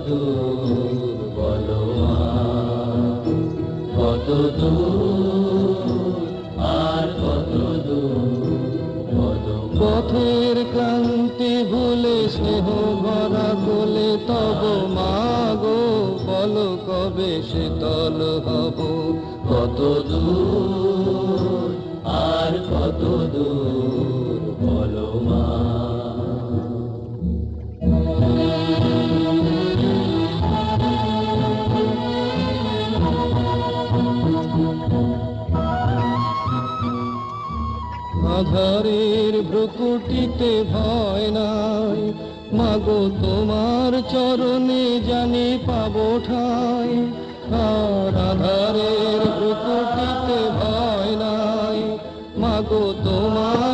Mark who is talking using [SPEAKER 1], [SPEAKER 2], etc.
[SPEAKER 1] দূর বলো মা, কত দূর আর কত দূর বলো মা। পথের ক্লান্তি ভুলে স্নেহ ভরা কোলে তব মা গো, বলো কবে শীতল হব, কত দূর আর কত দূর বলো মা। আধারের ভ্রুকুটিতে ভয় নাই, মাগো তোমার চরণে জানি পাবো ঠাই। আর আধারের ভ্রুকুটিতে ভয় নাই, মাগো তোমার